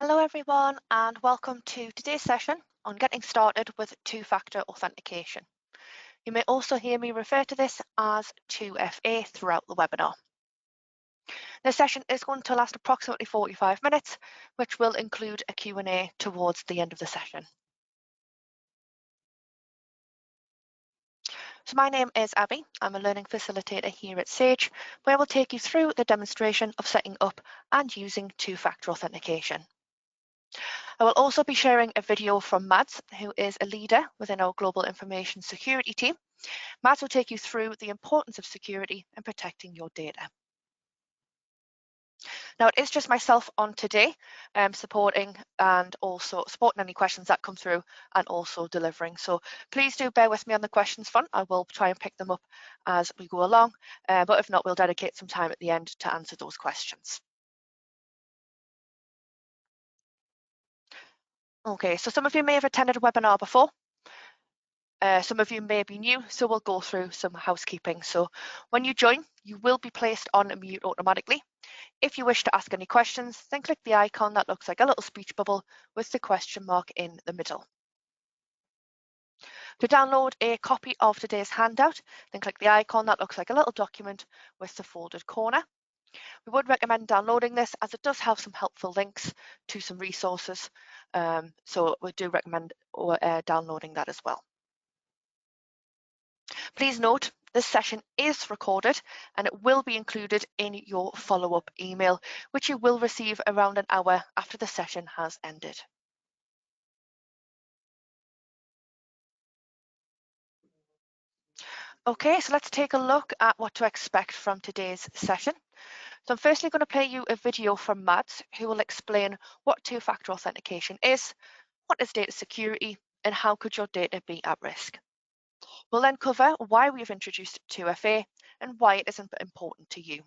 Hello everyone and welcome to today's session on getting started with two-factor authentication. You may also hear me refer to this as 2FA throughout the webinar. This session is going to last approximately 45 minutes, which will include a Q&A towards the end of the session. So my name is Abby. I'm a learning facilitator here at Sage, where I will take you through the demonstration of setting up and using two-factor authentication. I will also be sharing a video from Mads, who is a leader within our global information security team. Mads will take you through the importance of security and protecting your data. Now, it is just myself on today, supporting any questions that come through and also delivering. So please do bear with me on the questions front. I will try and pick them up as we go along, but if not, we'll dedicate some time at the end to answer those questions. Okay, so some of you may have attended a webinar before. Some of you may be new, so we'll go through some housekeeping. So when you join, you will be placed on mute automatically. If you wish to ask any questions, then click the icon that looks like a little speech bubble with the question mark in the middle. To download a copy of today's handout, then click the icon that looks like a little document with the folded corner. We would recommend downloading this as it does have some helpful links to some resources, so we do recommend downloading that as well. Please note, this session is recorded and it will be included in your follow-up email, which you will receive around an hour after the session has ended. Okay, so let's take a look at what to expect from today's session. So I'm firstly going to play you a video from Mads, who will explain what two-factor authentication is, what is data security, and how could your data be at risk. We'll then cover why we've introduced 2FA and why it is important to you.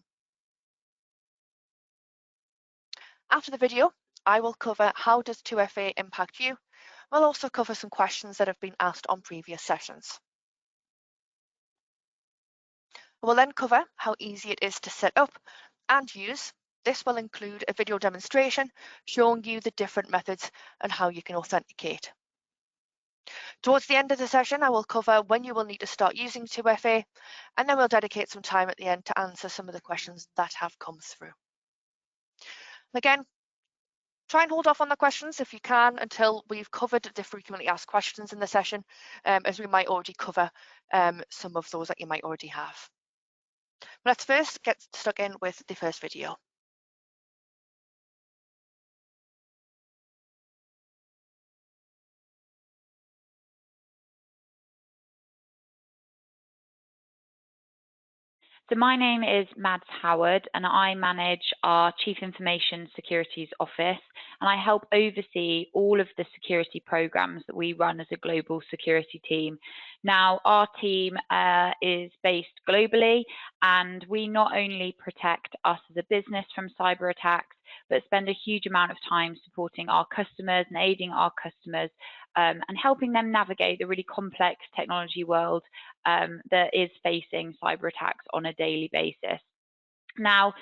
After the video, I will cover how does 2FA impact you. We'll also cover some questions that have been asked on previous sessions. We'll then cover how easy it is to set up and use. This will include a video demonstration showing you the different methods and how you can authenticate. Towards the end of the session, I will cover when you will need to start using 2FA, and then we'll dedicate some time at the end to answer some of the questions that have come through. Again, try and hold off on the questions if you can until we've covered the frequently asked questions in the session, as we might already cover some of those that you might already have. Let's first get stuck in with the first video. So my name is Mads Howard and I manage our Chief Information Securities Office, and I help oversee all of the security programs that we run as a global security team. Now, our team is based globally, and we not only protect us as a business from cyber attacks, but spend a huge amount of time supporting our customers and aiding our customers and helping them navigate the really complex technology world that is facing cyber attacks on a daily basis. Now,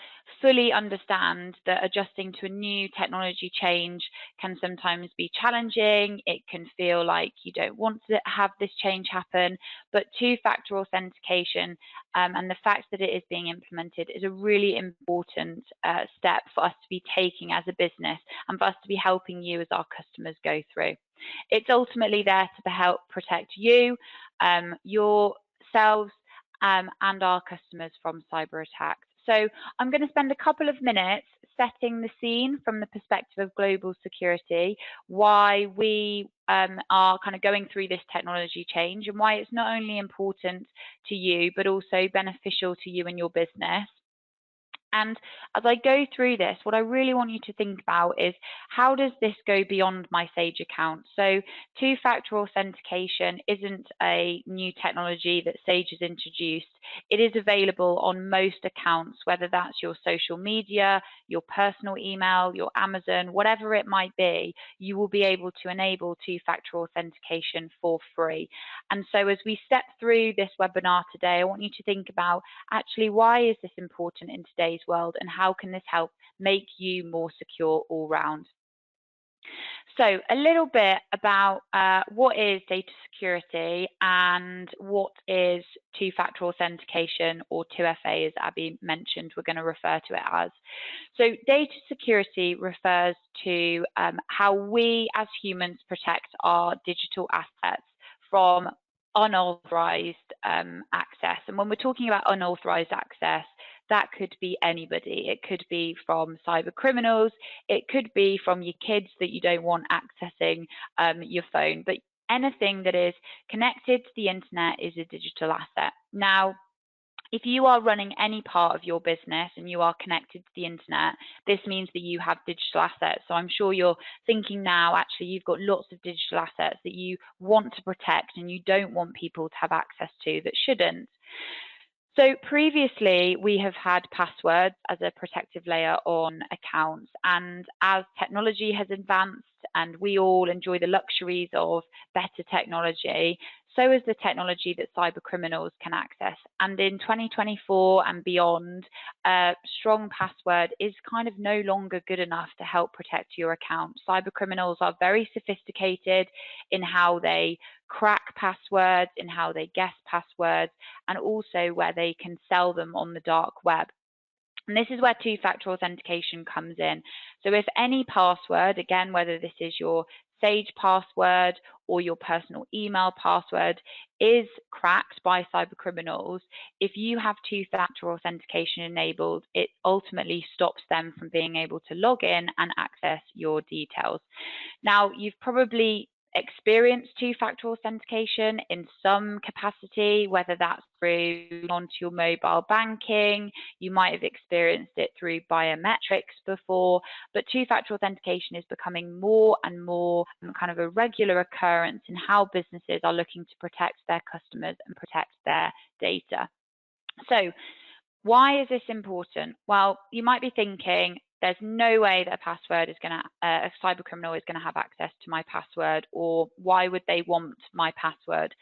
fully understand that adjusting to a new technology change can sometimes be challenging. It can feel like you don't want to have this change happen, but two-factor authentication and the fact that it is being implemented is a really important step for us to be taking as a business and for us to be helping you as our customers go through. It's ultimately there to help protect you, yourselves, and our customers from cyber attacks. So I'm going to spend a couple of minutes setting the scene from the perspective of global security, why we are kind of going through this technology change and why it's not only important to you, but also beneficial to you and your business. And as I go through this, what I really want you to think about is how does this go beyond my Sage account? So two-factor authentication isn't a new technology that Sage has introduced. It is available on most accounts, whether that's your social media, your personal email, your Amazon, whatever it might be, you will be able to enable two-factor authentication for free. And so as we step through this webinar today, I want you to think about actually why is this important in today's world and how can this help make you more secure all round. So a little bit about what is data security and what is two-factor authentication, or 2FA, as Abby mentioned, we're going to refer to it as. So data security refers to how we as humans protect our digital assets from unauthorized access. And when we're talking about unauthorized access, that could be anybody. It could be from cyber criminals. It could be from your kids that you don't want accessing your phone. But anything that is connected to the internet is a digital asset. Now, if you are running any part of your business and you are connected to the internet, this means that you have digital assets. So I'm sure you're thinking now, actually, you've got lots of digital assets that you want to protect and you don't want people to have access to that shouldn't. So previously, we have had passwords as a protective layer on accounts, and as technology has advanced and we all enjoy the luxuries of better technology, so is the technology that cyber criminals can access. And in 2024 and beyond, a strong password is kind of no longer good enough to help protect your account. Cyber criminals are very sophisticated in how they crack passwords, in how they guess passwords, and also where they can sell them on the dark web. And this is where two-factor authentication comes in. So if any password, again, whether this is your Sage password or your personal email password, is cracked by cyber criminals, if you have two-factor authentication enabled, it ultimately stops them from being able to log in and access your details. Now, you've probably experienced two-factor authentication in some capacity, whether that's through onto your mobile banking, you might have experienced it through biometrics before, but two-factor authentication is becoming more and more kind of a regular occurrence in how businesses are looking to protect their customers and protect their data. So why is this important? Well, you might be thinking, there's no way that a cyber criminal is going to have access to my password, or why would they want my password?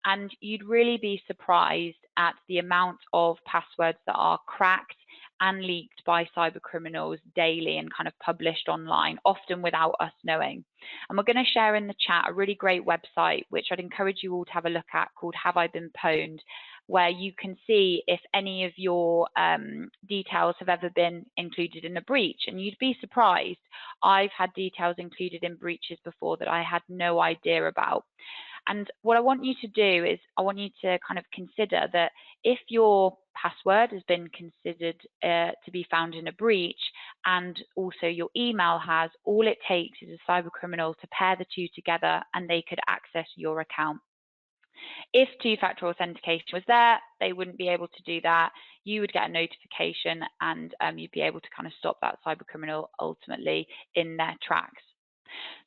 And you'd really be surprised at the amount of passwords that are cracked and leaked by cyber criminals daily and kind of published online, often without us knowing. And we're going to share in the chat a really great website, which I'd encourage you all to have a look at, called Have I Been Pwned?, where you can see if any of your details have ever been included in a breach. And you'd be surprised. I've had details included in breaches before that I had no idea about. And what I want you to do is I want you to kind of consider that if your password has been considered to be found in a breach, and also your email has, all it takes is a cyber criminal to pair the two together and they could access your account. If two-factor authentication was there, they wouldn't be able to do that. You would get a notification and you'd be able to kind of stop that cyber criminal ultimately in their tracks.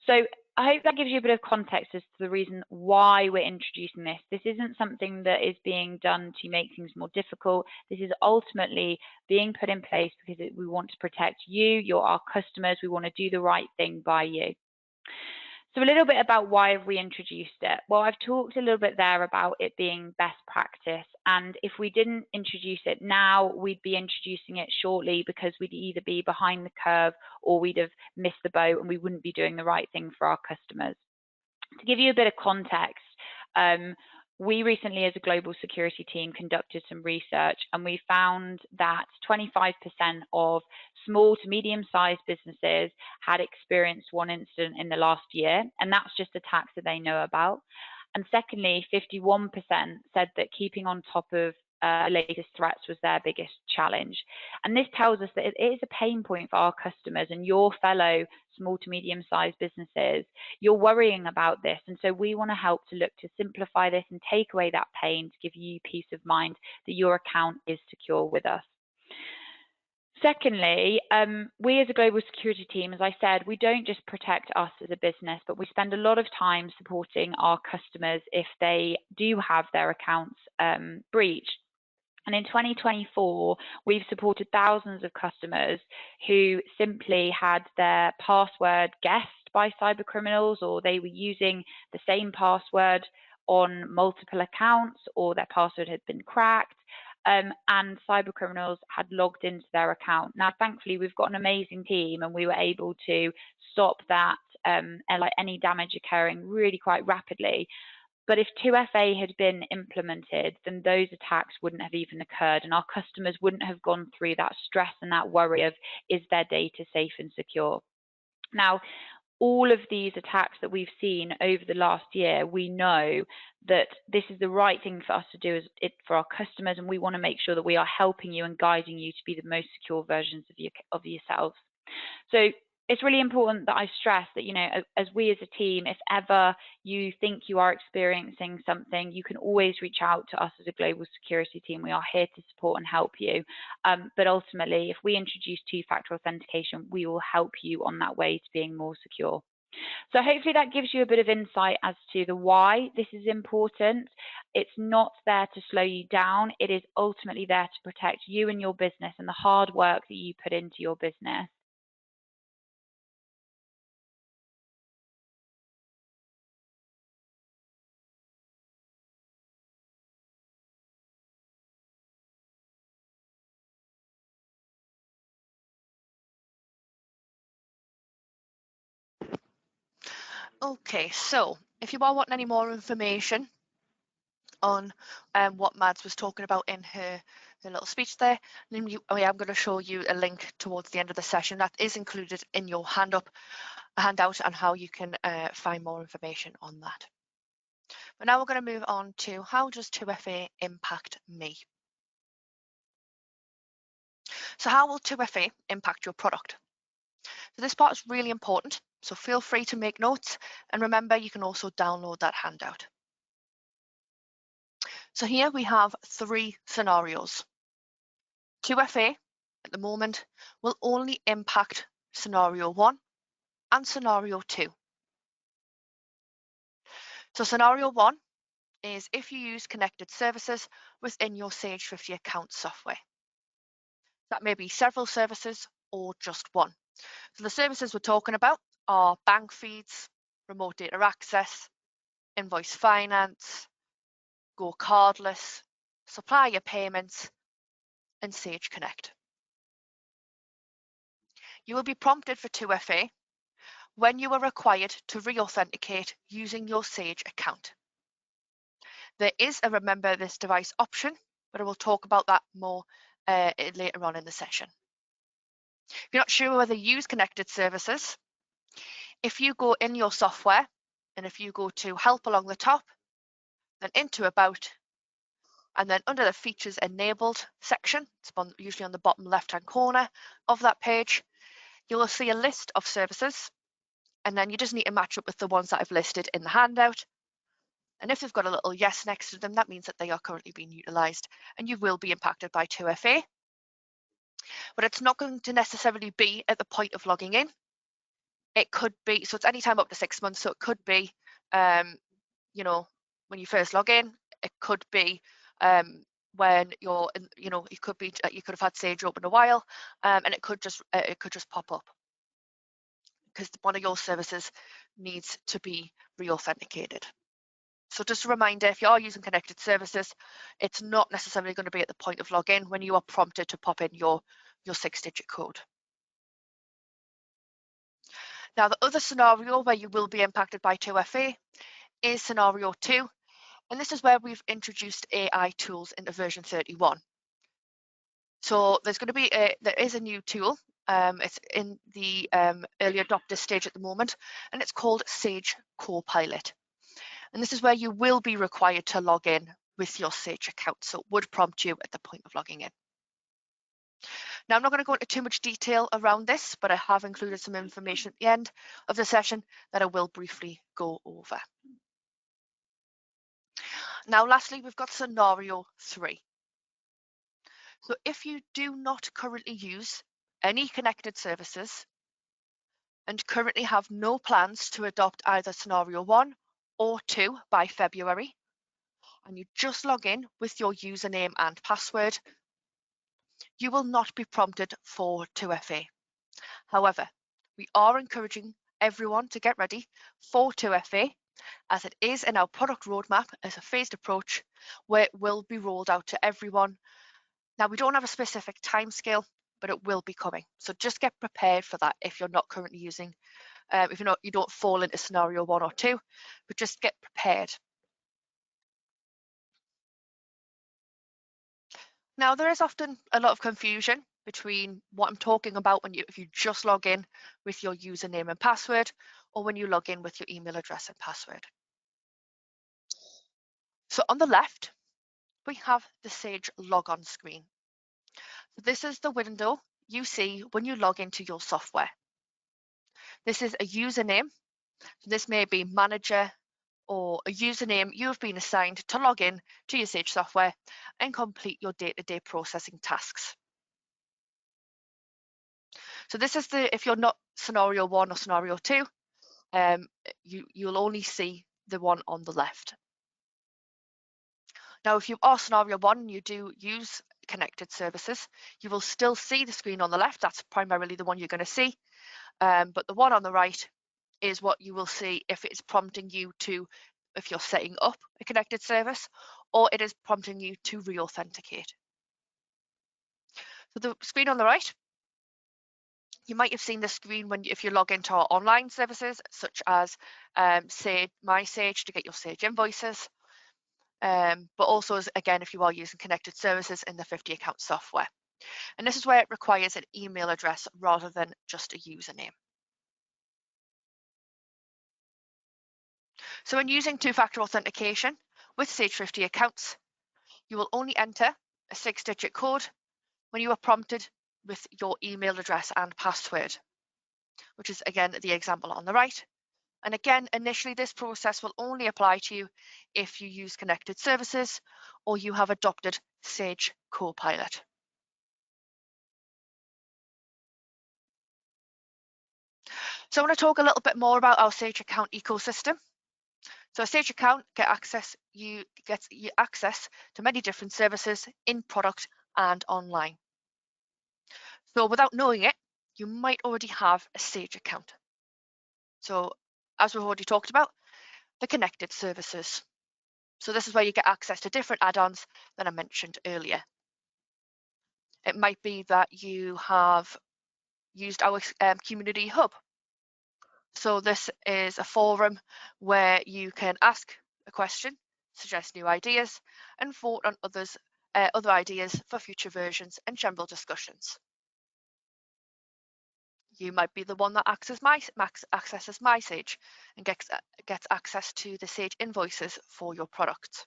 So I hope that gives you a bit of context as to the reason why we're introducing this. This isn't something that is being done to make things more difficult. This is ultimately being put in place because we want to protect you, you're our customers. We want to do the right thing by you. So a little bit about why have we introduced it? Well, I've talked a little bit there about it being best practice. And if we didn't introduce it now, we'd be introducing it shortly because we'd either be behind the curve or we'd have missed the boat and we wouldn't be doing the right thing for our customers. To give you a bit of context, we recently, as a global security team, conducted some research and we found that 25% of small to medium-sized businesses had experienced one incident in the last year, and that's just attacks that they know about. And secondly, 51% said that keeping on top of latest threats was their biggest challenge. And this tells us that it is a pain point for our customers and your fellow small to medium-sized businesses. You're worrying about this, and so we want to help to look to simplify this and take away that pain to give you peace of mind that your account is secure with us. Secondly, we as a global security team, as I said, we don't just protect us as a business, but we spend a lot of time supporting our customers if they do have their accounts breached. And in 2024, we've supported thousands of customers who simply had their password guessed by cyber criminals, or they were using the same password on multiple accounts, or their password had been cracked. and cyber criminals had logged into their account. Now, thankfully, we've got an amazing team, and we were able to stop that, like any damage occurring really quite rapidly. But if 2FA had been implemented, then those attacks wouldn't have even occurred, and our customers wouldn't have gone through that stress and that worry of, is their data safe and secure? Now, all of these attacks that we've seen over the last year, we know that this is the right thing for us to do for our customers, and we want to make sure that we are helping you and guiding you to be the most secure versions of yourselves. So it's really important that I stress that, as we as a team, if ever you think you are experiencing something, you can always reach out to us as a global security team. We are here to support and help you. But ultimately, if we introduce two-factor authentication, we will help you on that way to being more secure. So hopefully that gives you a bit of insight as to the why this is important. It's not there to slow you down. It is ultimately there to protect you and your business and the hard work that you put into your business. Okay, so if you are wanting any more information on what Mads was talking about in her little speech there, then I am going to show you a link towards the end of the session that is included in your handout and how you can find more information on that. But now we're going to move on to how does 2FA impact me? So how will 2FA impact your product? So this part is really important, so feel free to make notes, and remember you can also download that handout. So here we have 3 scenarios. 2FA at the moment will only impact scenario 1 and scenario 2. So scenario 1 is if you use connected services within your Sage 50 account software. That may be several services or just one. So the services we're talking about are bank feeds, remote data access, invoice finance, Go Cardless, supplier payments, and Sage Connect. You will be prompted for 2FA when you are required to re-authenticate using your Sage account. There is a remember this device option, but I will talk about that more later on in the session. If you're not sure whether you use connected services, if you go in your software and if you go to help along the top, then into about, and then under the features enabled section, it's usually on the bottom left-hand corner of that page, you will see a list of services, and then you just need to match up with the ones that I've listed in the handout. And if they've got a little yes next to them, that means that they are currently being utilised and you will be impacted by 2FA. But it's not going to necessarily be at the point of logging in. It could be, so it's any time up to 6 months. So it could be, when you first log in. It could be when you're, it could be you could have had Sage open a while, and it could just pop up because one of your services needs to be re-authenticated. So just a reminder, if you are using connected services, it's not necessarily going to be at the point of login when you are prompted to pop in your 6-digit code. Now, the other scenario where you will be impacted by 2FA is scenario 2, and this is where we've introduced AI tools into version 31. So there is a new tool. It's in the early adopter stage at the moment, and it's called Sage Copilot. And this is where you will be required to log in with your Sage account. So it would prompt you at the point of logging in. Now, I'm not going to go into too much detail around this, but I have included some information at the end of the session that I will briefly go over. Now, lastly, we've got scenario 3. So if you do not currently use any connected services and currently have no plans to adopt either scenario 1 or 2 by February, and you just log in with your username and password, you will not be prompted for 2FA. However, we are encouraging everyone to get ready for 2FA, as it is in our product roadmap as a phased approach where it will be rolled out to everyone Now, we don't have a specific timescale, but it will be coming. So just get prepared for that if you're not currently using, if you don't fall into scenario 1 or 2, but just get prepared. Now, there is often a lot of confusion between what I'm talking about if you just log in with your username and password, or when you log in with your email address and password. So on the left, we have the Sage logon screen. So this is the window you see when you log into your software. This is a username. So this may be manager or a username you have been assigned to log in to your Sage software and complete your day-to-day processing tasks. So this is if you're not scenario 1 or scenario 2, you'll only see the one on the left. Now, if you are scenario 1 and you do use connected services, you will still see the screen on the left. That's primarily the one you're going to see. But the one on the right is what you will see if it's prompting you to, if you're setting up a connected service, or it is prompting you to re-authenticate. So the screen on the right, you might have seen the screen if you log into our online services, such as My Sage to get your Sage invoices, but also, again, if you are using connected services in the 50 account software. And this is where it requires an email address rather than just a username. So when using two-factor authentication with Sage 50 accounts, you will only enter a 6-digit code when you are prompted with your email address and password, which is again the example on the right. And again, initially this process will only apply to you if you use connected services or you have adopted Sage Copilot. So I want to talk a little bit more about our Sage account ecosystem. So a Sage account gets you access to many different services in product and online. So without knowing it, you might already have a Sage account. So as we've already talked about, the connected services. So this is where you get access to different add-ons that I mentioned earlier. It might be that you have used our community hub. So this is a forum where you can ask a question, suggest new ideas, and vote on other ideas for future versions and general discussions. You might be the one that accesses my Sage and gets access to the Sage invoices for your product.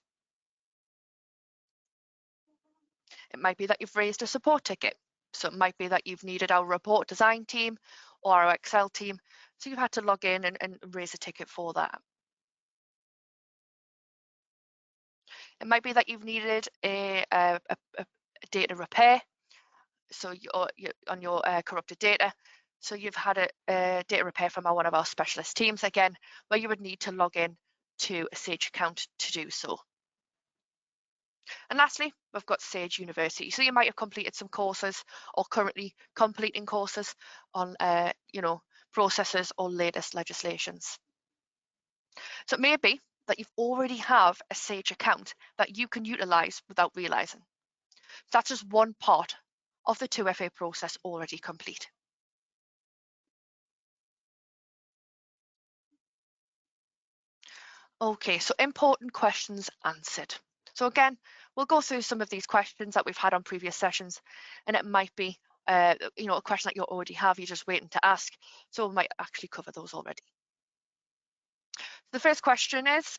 It might be that you've raised a support ticket. So it might be that you've needed our report design team or our Excel team. So you've had to log in and raise a ticket for that. It might be that you've needed a data repair. So on your corrupted data. So you've had a data repair from one of our specialist teams, again, where you would need to log in to a Sage account to do so. And lastly, we've got Sage University. So you might have completed some courses or currently completing courses on, processes or latest legislations. So it may be that you've already have a Sage account that you can utilize without realizing. That's just one part of the 2FA process already complete. Okay, so important questions answered. So again, we'll go through some of these questions that we've had on previous sessions, and it might be a question that you already have, you're just waiting to ask. So we might actually cover those already. The first question is,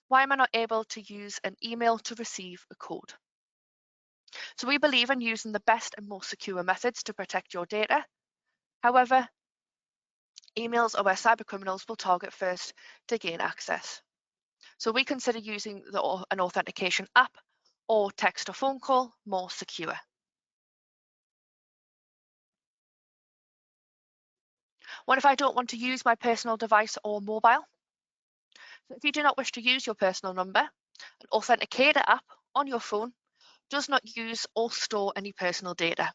why am I not able to use an email to receive a code? So we believe in using the best and most secure methods to protect your data. However, emails are where cybercriminals will target first to gain access. So we consider using an authentication app or text or phone call more secure. What if I don't want to use my personal device or mobile? So if you do not wish to use your personal number, an authenticator app on your phone does not use or store any personal data.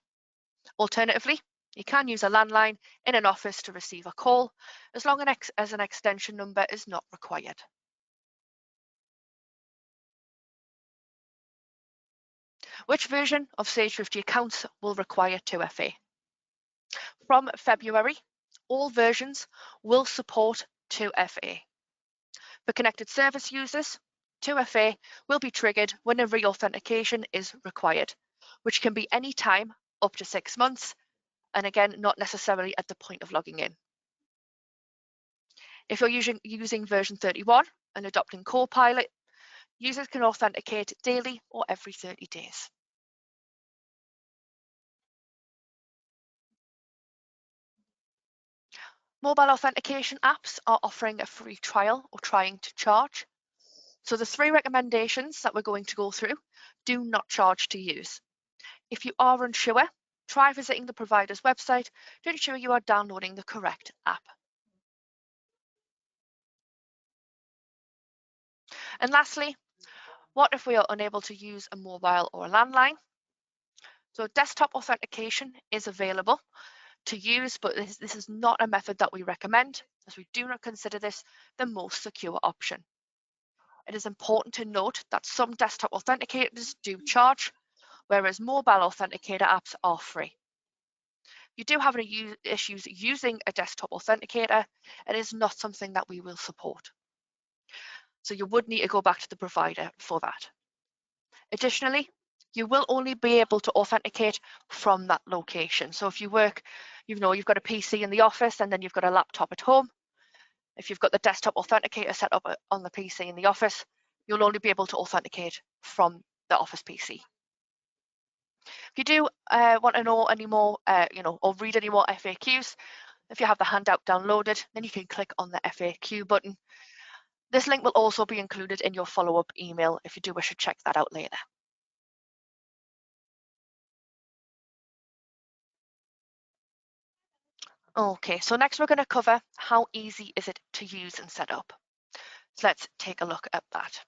Alternatively, you can use a landline in an office to receive a call, as long as an extension number is not required. Which version of Sage 50 accounts will require 2FA? From February, all versions will support 2FA. For connected service users, 2FA will be triggered when a re-authentication is required, which can be any time up to 6 months, and again, not necessarily at the point of logging in. If you're using version 31 and adopting Copilot, users can authenticate daily or every 30 days. Mobile authentication apps are offering a free trial or trying to charge. So the 3 recommendations that we're going to go through do not charge to use. If you are unsure, try visiting the provider's website to ensure you are downloading the correct app. And lastly, what if we are unable to use a mobile or a landline? So desktop authentication is available to use, but this is not a method that we recommend, as we do not consider this the most secure option. It is important to note that some desktop authenticators do charge, whereas mobile authenticator apps are free. If you do have any issues using a desktop authenticator, it is not something that we will support. So you would need to go back to the provider for that. Additionally, you will only be able to authenticate from that location. So if you work, you've got a PC in the office and then you've got a laptop at home. If you've got the desktop authenticator set up on the PC in the office, you'll only be able to authenticate from the office PC. If you do want to know any more, or read any more FAQs, if you have the handout downloaded, then you can click on the FAQ button. This link will also be included in your follow-up email if you do wish to check that out later. Okay, so next we're going to cover how easy is it to use and set up. So let's take a look at that.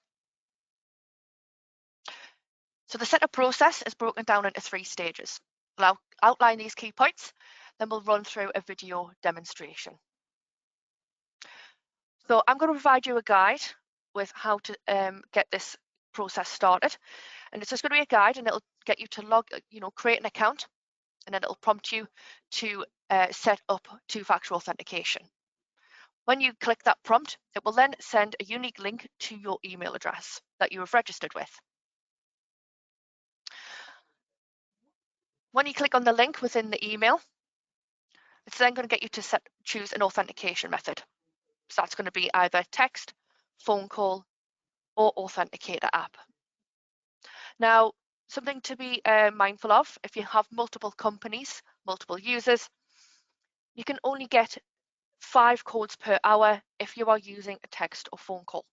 So the setup process is broken down into 3 stages. I'll outline these key points, then we'll run through a video demonstration. So I'm going to provide you a guide with how to get this process started. And it's just going to be a guide, and it'll get you to create an account, and then it'll prompt you to set up 2-factor authentication. When you click that prompt, it will then send a unique link to your email address that you have registered with. When you click on the link within the email, it's then going to get you to choose an authentication method. So that's going to be either text, phone call, or authenticator app. Now, something to be mindful of, if you have multiple companies, multiple users, you can only get 5 codes per hour if you are using a text or phone call.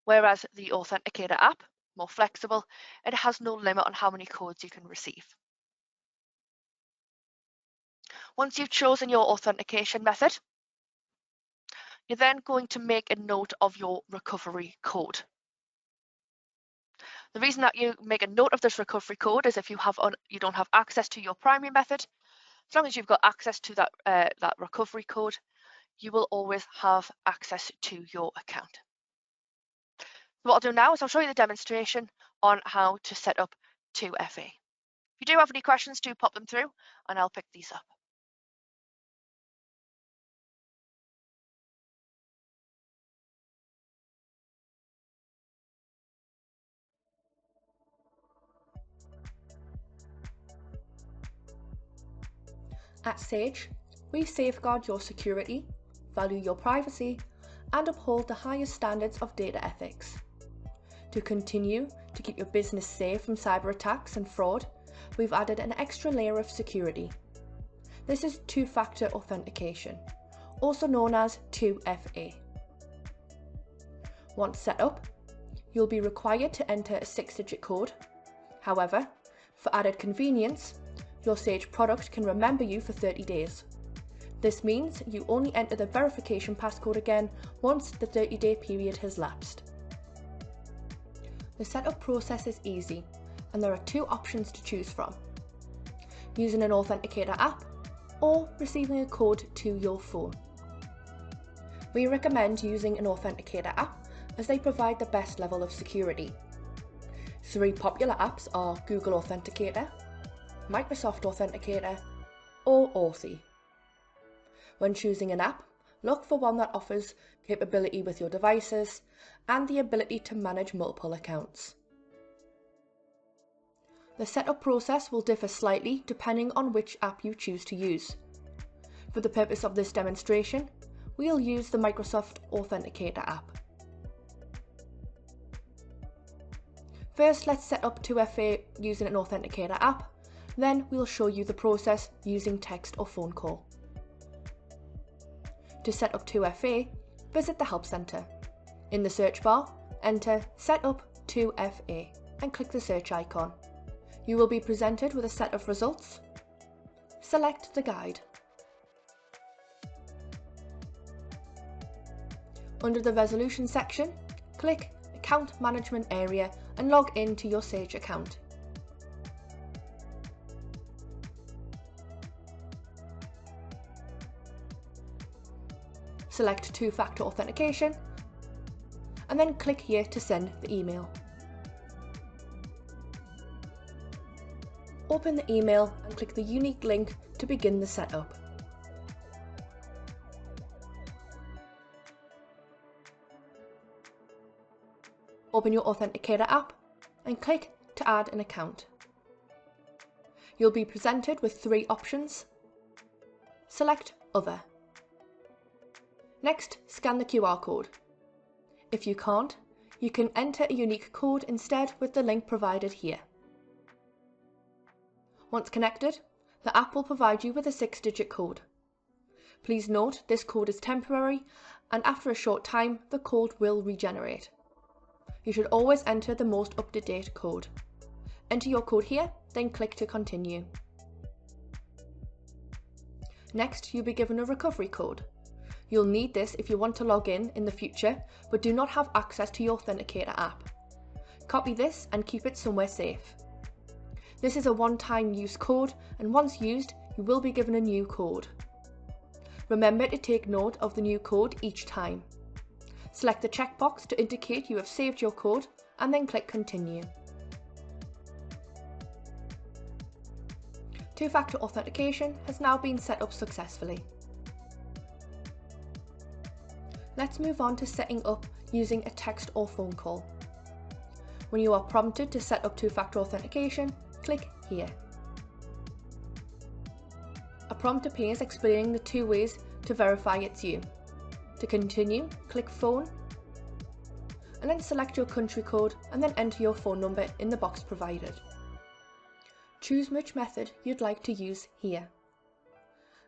Whereas the Authenticator app, more flexible, it has no limit on how many codes you can receive. Once you've chosen your authentication method, you're then going to make a note of your recovery code. The reason that you make a note of this recovery code is if you don't have access to your primary method, as long as you've got access to that recovery code, you will always have access to your account. So what I'll do now is I'll show you the demonstration on how to set up 2FA. If you do have any questions, do pop them through and I'll pick these up. At Sage, we safeguard your security, value your privacy, and uphold the highest standards of data ethics. To continue to keep your business safe from cyber attacks and fraud, we've added an extra layer of security. This is 2-factor authentication, also known as 2FA. Once set up, you'll be required to enter a 6-digit code. However, for added convenience, your Sage product can remember you for 30 days. This means you only enter the verification passcode again once the 30-day period has lapsed. The setup process is easy, and there are 2 options to choose from: using an Authenticator app or receiving a code to your phone. We recommend using an Authenticator app as they provide the best level of security. Three popular apps are Google Authenticator, Microsoft Authenticator, or Authy. When choosing an app, look for one that offers capability with your devices and the ability to manage multiple accounts. The setup process will differ slightly depending on which app you choose to use. For the purpose of this demonstration, we'll use the Microsoft Authenticator app. First, let's set up 2FA using an Authenticator app, then we'll show you the process using text or phone call. To set up 2FA, visit the Help Centre. In the search bar, enter Setup 2FA and click the search icon. You will be presented with a set of results. Select the guide. Under the Resolution section, click Account Management area and log in to your Sage account. Select two-factor authentication and then click here to send the email. Open the email and click the unique link to begin the setup. Open your Authenticator app and click to add an account. You'll be presented with three options. Select Other. Next, scan the QR code. If you can't, you can enter a unique code instead with the link provided here. Once connected, the app will provide you with a 6-digit code. Please note this code is temporary and after a short time the code will regenerate. You should always enter the most up-to-date code. Enter your code here, then click to continue. Next, you'll be given a recovery code. You'll need this if you want to log in the future but do not have access to your Authenticator app. Copy this and keep it somewhere safe. This is a one-time use code and once used, you will be given a new code. Remember to take note of the new code each time. Select the checkbox to indicate you have saved your code and then click Continue. Two-factor authentication has now been set up successfully. Let's move on to setting up using a text or phone call. When you are prompted to set up two-factor authentication, click here. A prompt appears explaining the two ways to verify it's you. To continue, click Phone, and then select your country code and then enter your phone number in the box provided. Choose which method you'd like to use here.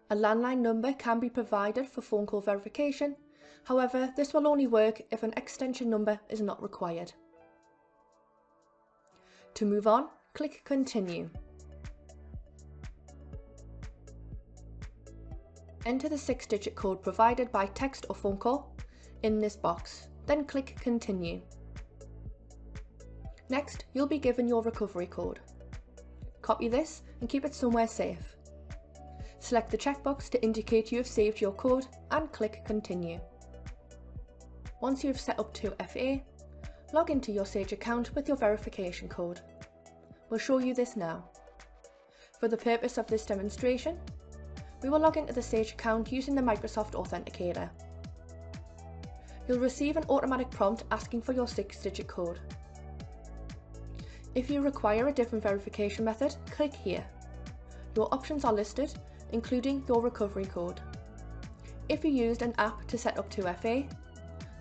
A landline number can be provided for phone call verification, however, this will only work if an extension number is not required. To move on, click Continue. Enter the 6-digit code provided by text or phone call in this box, then click Continue. Next, you'll be given your recovery code. Copy this and keep it somewhere safe. Select the checkbox to indicate you have saved your code and click Continue. Once you have set up 2FA, log into your Sage account with your verification code. We'll show you this now. For the purpose of this demonstration, we will log into the Sage account using the Microsoft Authenticator. You'll receive an automatic prompt asking for your 6-digit code. If you require a different verification method, click here. Your options are listed, including your recovery code. If you used an app to set up 2FA,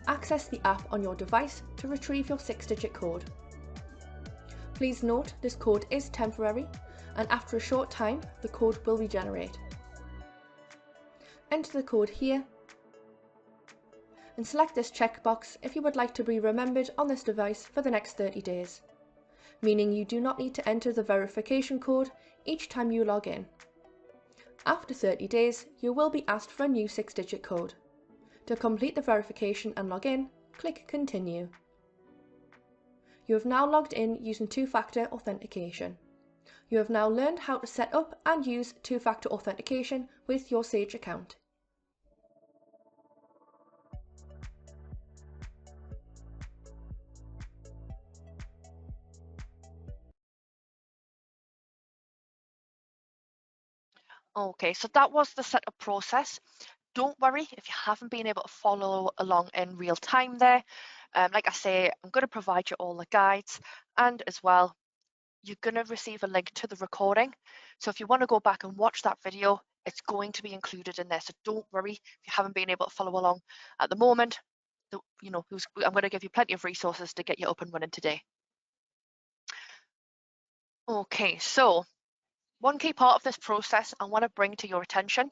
access the app on your device to retrieve your 6-digit code. Please note this code is temporary and after a short time the code will regenerate. Enter the code here and select this checkbox if you would like to be remembered on this device for the next 30 days, meaning you do not need to enter the verification code each time you log in. After 30 days, you will be asked for a new 6-digit code. To complete the verification and log in, click Continue. You have now logged in using two-factor authentication. You have now learned how to set up and use two-factor authentication with your Sage account. Okay, so that was the setup process. Don't worry if you haven't been able to follow along in real time there. Like I say, I'm going to provide you all the guides, and as well, you're going to receive a link to the recording. So if you want to go back and watch that video, it's going to be included in there. So don't worry if you haven't been able to follow along at the moment. I'm going to give you plenty of resources to get you up and running today. Okay, so one key part of this process I want to bring to your attention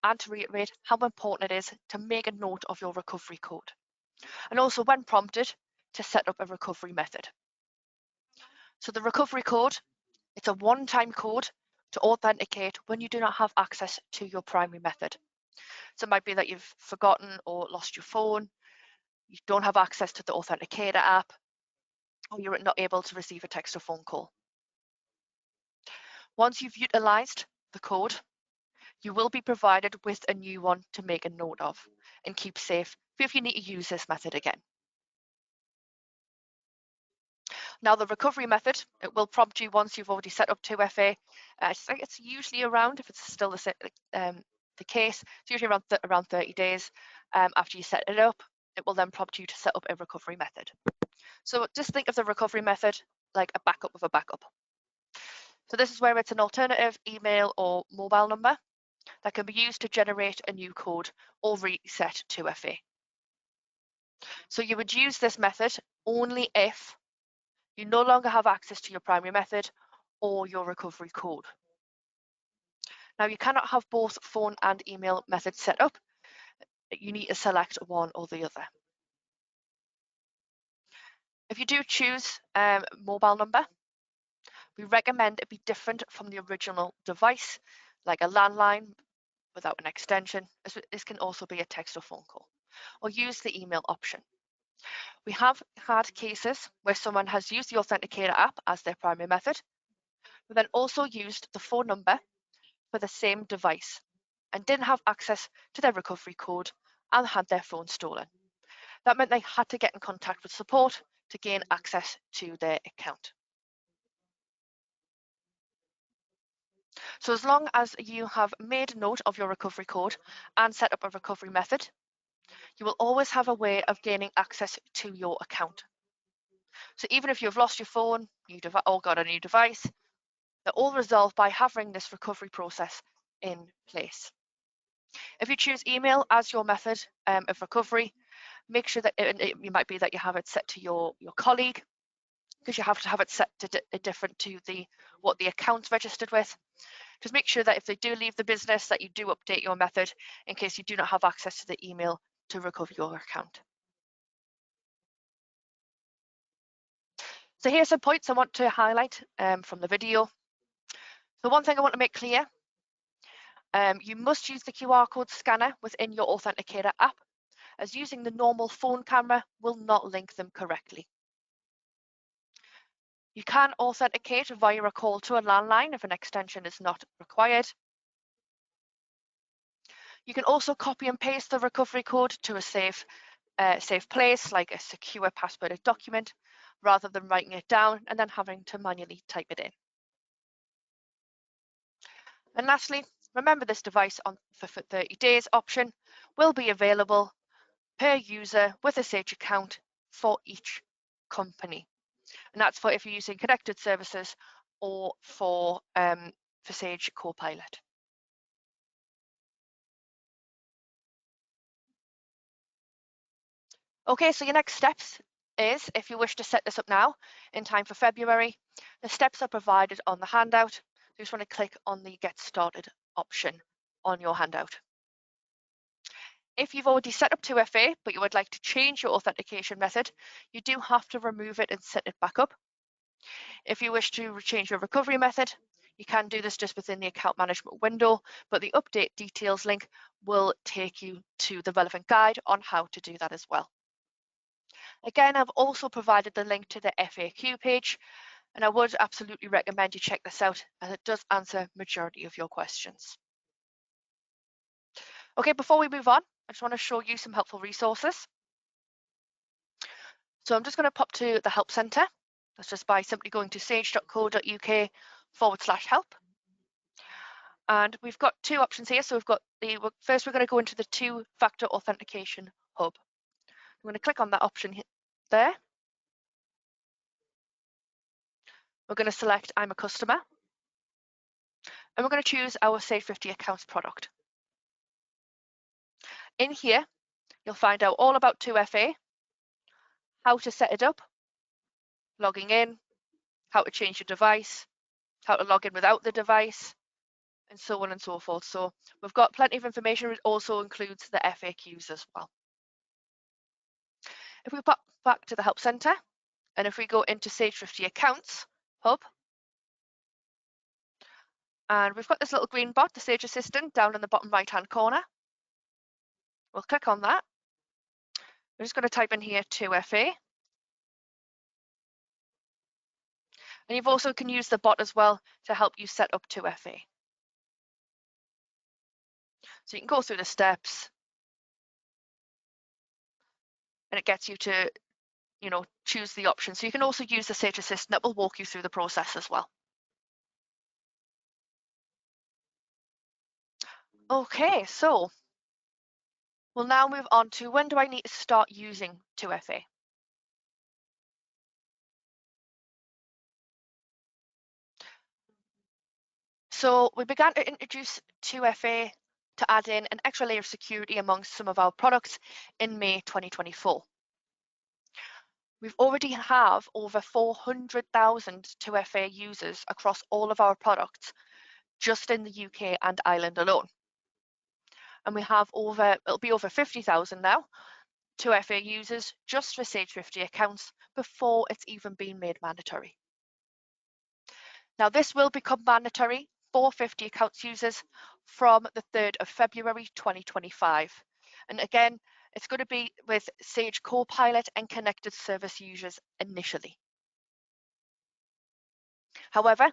and to reiterate how important it is to make a note of your recovery code. And also, when prompted, to set up a recovery method. So the recovery code, it's a one-time code to authenticate when you do not have access to your primary method. So it might be that you've forgotten or lost your phone, you don't have access to the Authenticator app, or you're not able to receive a text or phone call. Once you've utilized the code, you will be provided with a new one to make a note of and keep safe if you need to use this method again. Now, the recovery method, it will prompt you once you've already set up 2FA. I think it's usually around, if it's still the case, it's usually around 30 days after you set it up. It will then prompt you to set up a recovery method. So just think of the recovery method like a backup of a backup. So this is where it's an alternative email or mobile number that can be used to generate a new code or reset 2FA. So you would use this method only if you no longer have access to your primary method or your recovery code. Now, you cannot have both phone and email methods set up. You need to select one or the other. If you do choose mobile number, we recommend it be different from the original device, like a landline without an extension. This can also be a text or phone call, or use the email option. We have had cases where someone has used the Authenticator app as their primary method, but then also used the phone number for the same device and didn't have access to their recovery code and had their phone stolen. That meant they had to get in contact with support to gain access to their account. So as long as you have made note of your recovery code and set up a recovery method, you will always have a way of gaining access to your account. So even if you've lost your phone or got a new device, they're all resolved by having this recovery process in place. If you choose email as your method of recovery, make sure that it might be that you have it set to your colleague, because you have to have it set to different to what the account's registered with. Just make sure that if they do leave the business, that you do update your method in case you do not have access to the email to recover your account. So here's some points I want to highlight from the video. So one thing I want to make clear, you must use the QR code scanner within your Authenticator app, as using the normal phone camera will not link them correctly. You can authenticate via a call to a landline if an extension is not required. You can also copy and paste the recovery code to a safe place, like a secure passworded document, rather than writing it down and then having to manually type it in. And lastly, remember this device for 30 days option will be available per user with a Sage account for each company. And that's for if you're using connected services or for Sage Copilot. Okay, so your next steps is, if you wish to set this up now in time for February, the steps are provided on the handout. You just want to click on the Get Started option on your handout. If you've already set up 2FA, but you would like to change your authentication method, you do have to remove it and set it back up. If you wish to change your recovery method, you can do this just within the account management window, but the update details link will take you to the relevant guide on how to do that as well. Again, I've also provided the link to the FAQ page, and I would absolutely recommend you check this out, as it does answer majority of your questions. Okay, before we move on, I just want to show you some helpful resources. So I'm just going to pop to the Help Centre. That's just by simply going to sage.co.uk/help. And we've got two options here. So we've got first we're going to go into the two-factor authentication hub. I'm going to click on that option there. We're going to select I'm a customer. And we're going to choose our Sage 50 accounts product. In here, you'll find out all about 2FA, how to set it up, logging in, how to change your device, how to log in without the device, and so on and so forth. So we've got plenty of information. It also includes the FAQs as well. If we pop back to the Help Center, and if we go into Sage 50 Accounts Hub, and we've got this little green bot, the Sage Assistant, down in the bottom right-hand corner. We'll click on that. We're just going to type in here 2FA. And you've also can use the bot as well to help you set up 2FA. So you can go through the steps, and it gets you to, choose the option. So you can also use the Sage Assistant that will walk you through the process as well. Okay, so we'll now move on to when do I need to start using 2FA? So we began to introduce 2FA to add in an extra layer of security amongst some of our products in May 2024. We've already have over 400,000 2FA users across all of our products just in the UK and Ireland alone. And we have it'll be over 50,000 now, 2FA users just for Sage 50 accounts before it's even been made mandatory. Now this will become mandatory for 50 accounts users from the 3rd of February 2025. And again, it's going to be with Sage Copilot and connected service users initially. However,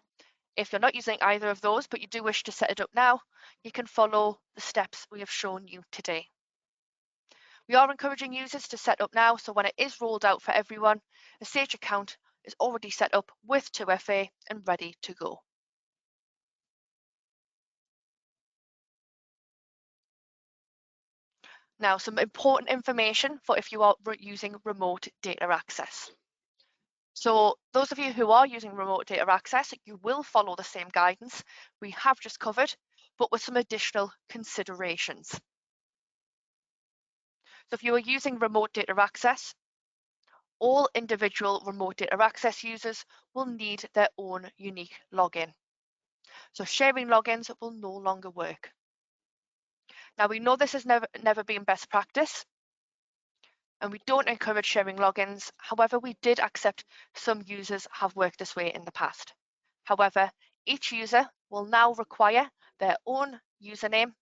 if you're not using either of those, but you do wish to set it up now, you can follow the steps we have shown you today. We are encouraging users to set up now, so when it is rolled out for everyone, a Sage account is already set up with 2FA and ready to go. Now, some important information for if you are using remote data access. So those of you who are using remote data access, you will follow the same guidance we have just covered, but with some additional considerations. So if you are using remote data access, all individual remote data access users will need their own unique login. So sharing logins will no longer work. Now we know this has never been best practice, and we don't encourage sharing logins. However, we did accept some users have worked this way in the past. However, each user will now require their own username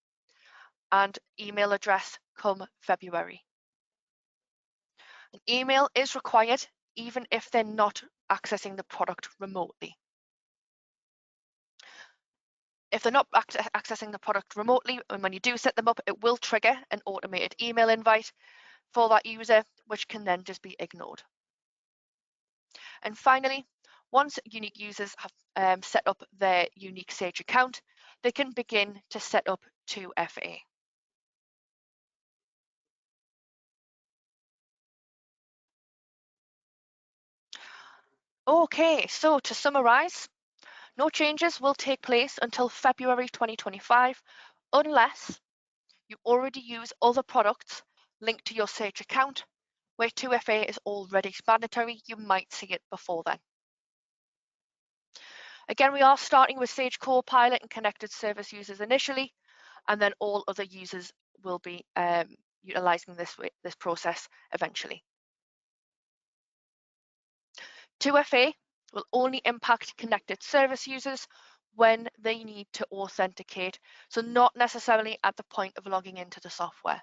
and email address come February. An email is required even if they're not accessing the product remotely. If they're not accessing the product remotely, and when you do set them up, it will trigger an automated email invite for that user, which can then just be ignored. And finally, once unique users have set up their unique Sage account, they can begin to set up 2FA. Okay, so to summarize, no changes will take place until February 2025, unless you already use other products linked to your Sage account, where 2FA is already mandatory. You might see it before then. Again, we are starting with Sage Copilot and connected service users initially, and then all other users will be utilizing this process eventually. 2FA will only impact connected service users when they need to authenticate, so not necessarily at the point of logging into the software.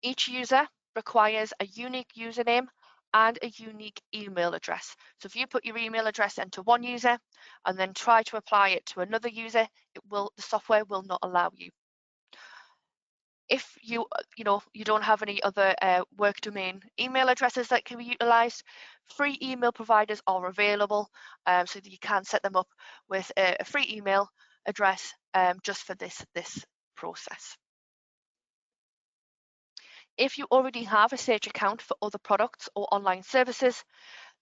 Each user requires a unique username and a unique email address. So if you put your email address into one user and then try to apply it to another user, the software will not allow you. If you don't have any other work domain email addresses that can be utilized, free email providers are available, so that you can set them up with a free email address just for this process. If you already have a Sage account for other products or online services,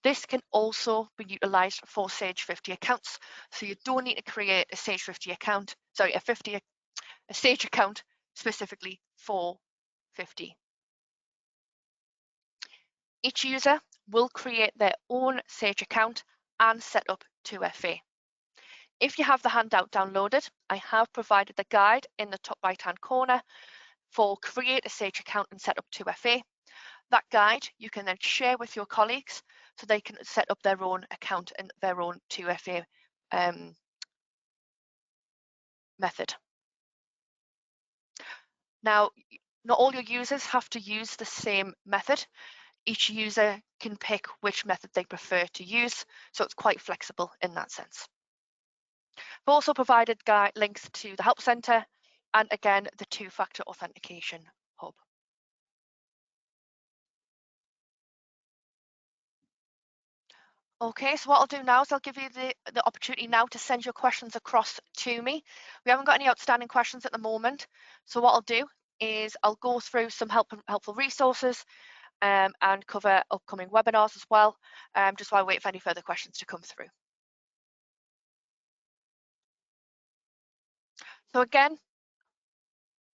this can also be utilized for Sage 50 accounts. So you don't need to create a Sage 50 account, sorry, a Sage account specifically for 50. Each user will create their own Sage account and set up 2FA. If you have the handout downloaded, I have provided the guide in the top right-hand corner for create a Sage account and set up 2FA. That guide you can then share with your colleagues so they can set up their own account and their own 2FA method. Now, not all your users have to use the same method. Each user can pick which method they prefer to use, so it's quite flexible in that sense. We've also provided links to the Help Centre and again the two-factor authentication hub. Okay, so what I'll do now is I'll give you the opportunity now to send your questions across to me. We haven't got any outstanding questions at the moment, so what I'll do is I'll go through some helpful resources and cover upcoming webinars as well, just while I wait for any further questions to come through. So again,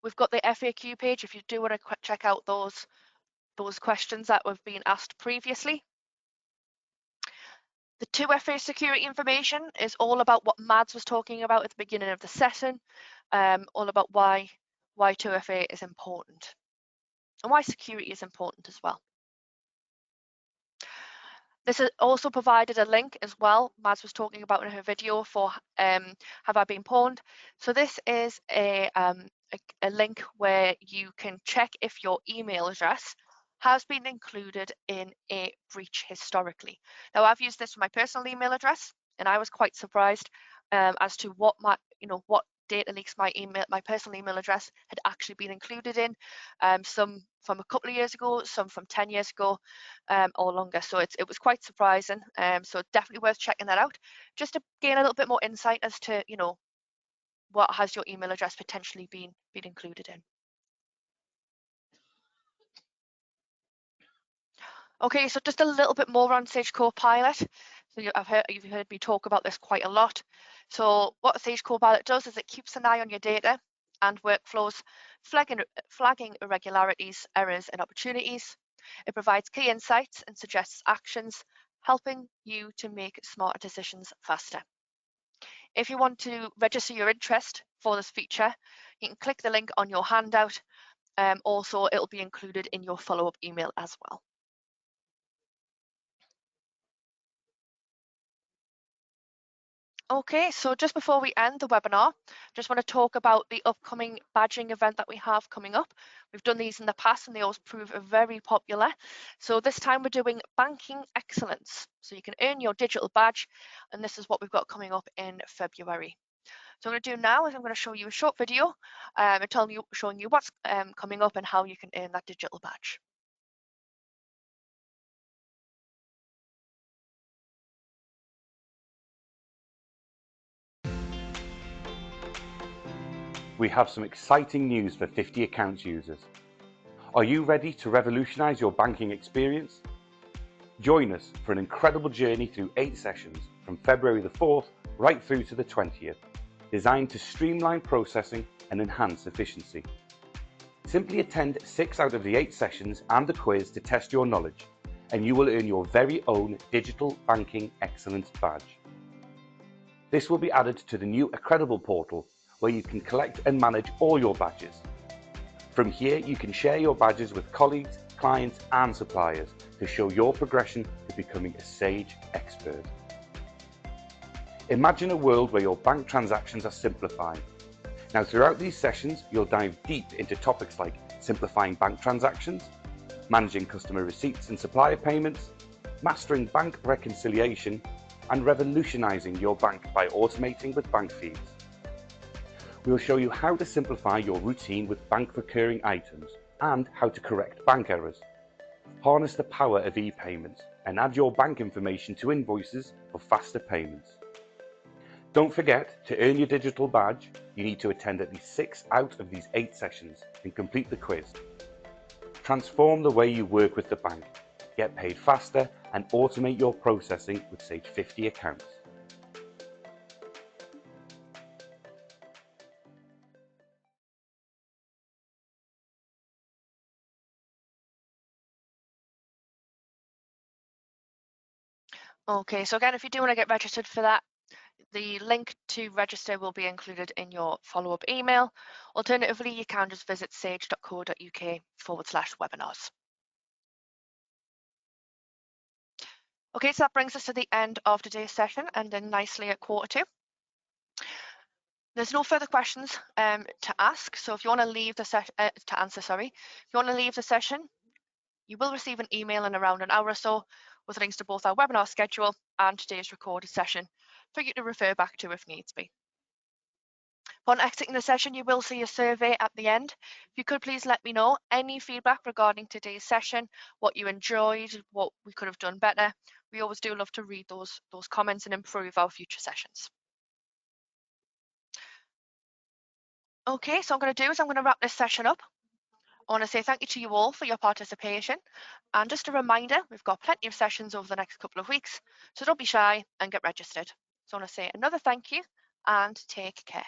we've got the FAQ page if you do want to check out those questions that have been asked previously. The 2FA security information is all about what Mads was talking about at the beginning of the session, all about why 2FA is important and why security is important as well. This has also provided a link as well, Mads was talking about in her video, for Have I Been Pawned? So this is a link where you can check if your email address has been included in a breach historically. Now, I've used this for my personal email address, and I was quite surprised as to what what data leaks my personal email address had actually been included in. Some from a couple of years ago, some from 10 years ago, or longer. So it was quite surprising. So definitely worth checking that out, just to gain a little bit more insight as to what has your email address potentially been included in. Okay, so just a little bit more on Sage Copilot. So you've heard me talk about this quite a lot. So what Sage Copilot does is it keeps an eye on your data and workflows, flagging irregularities, errors, and opportunities. It provides key insights and suggests actions, helping you to make smarter decisions faster. If you want to register your interest for this feature, you can click the link on your handout. Also, it'll be included in your follow-up email as well. Okay, so just before we end the webinar, just want to talk about the upcoming badging event that we have coming up. We've done these in the past and they always prove very popular. So this time we're doing banking excellence. So you can earn your digital badge, and this is what we've got coming up in February. So what I'm going to do now is I'm going to show you a short video showing you what's coming up and how you can earn that digital badge. We have some exciting news for 50 accounts users. Are you ready to revolutionize your banking experience? Join us for an incredible journey through 8 sessions from February the 4th right through to the 20th, designed to streamline processing and enhance efficiency. Simply attend 6 out of the 8 sessions and the quiz to test your knowledge, and you will earn your very own digital banking excellence badge. This will be added to the new Accredible portal, where you can collect and manage all your badges. From here, you can share your badges with colleagues, clients, and suppliers to show your progression to becoming a Sage expert. Imagine a world where your bank transactions are simplified. Now, throughout these sessions, you'll dive deep into topics like simplifying bank transactions, managing customer receipts and supplier payments, mastering bank reconciliation, and revolutionizing your bank by automating with bank feeds. We'll show you how to simplify your routine with bank recurring items and how to correct bank errors. Harness the power of e-payments and add your bank information to invoices for faster payments. Don't forget, to earn your digital badge, you need to attend at least 6 out of these 8 sessions and complete the quiz. Transform the way you work with the bank, get paid faster and automate your processing with Sage 50 accounts. Okay, so again, if you do want to get registered for that, the link to register will be included in your follow-up email. Alternatively, you can just visit sage.co.uk/webinars. Okay, so that brings us to the end of today's session, ending nicely at 1:45. There's no further questions to ask, so if you want to leave the session, if you want to leave the session, you will receive an email in around an hour or so with links to both our webinar schedule and today's recorded session for you to refer back to if needs be. Upon exiting the session, you will see a survey at the end. If you could please let me know any feedback regarding today's session, what you enjoyed, what we could have done better. We always do love to read those comments and improve our future sessions. Okay, so I'm going to wrap this session up. I want to say thank you to you all for your participation. And just a reminder, we've got plenty of sessions over the next couple of weeks, so don't be shy and get registered. So I want to say another thank you and take care.